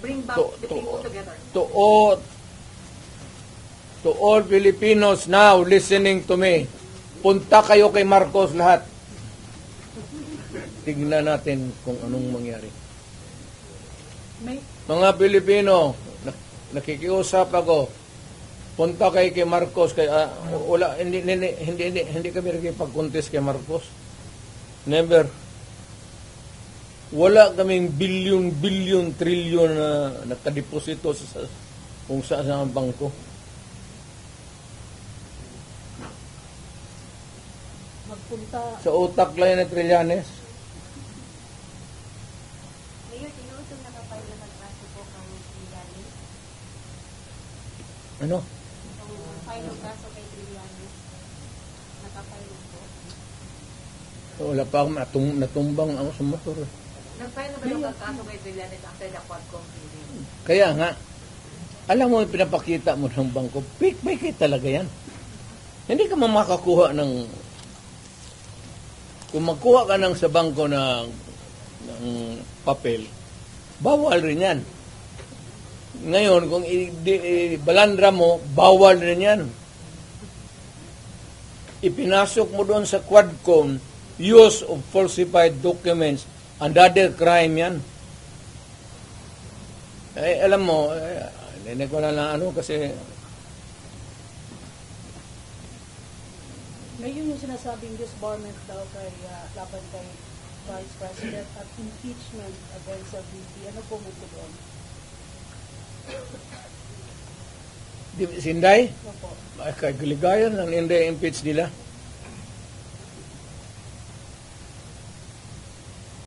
bring back the people together. To all Filipinos now listening to me, punta kayo kay Marcos lahat. Tignan natin kung anong mangyari. Mga Pilipino, nakikiusap ako, punta kayo kay Marcos. Hindi kami nakipag-contest kay Marcos. Never. Wala kaming bilyon, trilyon na nakadeposito sa kung saan ang bangko. Magpunta. Sa utak lang yan na Trillanes. Mayor, tinutong nakapay na magkaso po kang Trillanes. Ano? Ang final kaso kay Trillanes. Nakapay na po. Wala pa akong natumbang ako sa motor. Nag-file na ba yung kaso kay Trillanes after the Quadcom hearing? Kaya nga, alam mo, pinapakita mo ng bangko, fake talaga yan. Hindi ka makakuha ng, kung magkuha ka ng sa bangko ng papel, bawal rin yan. Ngayon, kung balandra mo, bawal rin yan. Ipinasok mo doon sa Quadcom, use of falsified documents, another crime yan. Alam mo, hindi ko na lang kasi Ngayon yung sinasabing disbarment daw kay laban kay Vice President at impeachment against sa VP. Ano po mo po doon? Sinday, Opo. kay Galigayan, ang hindi impeach nila.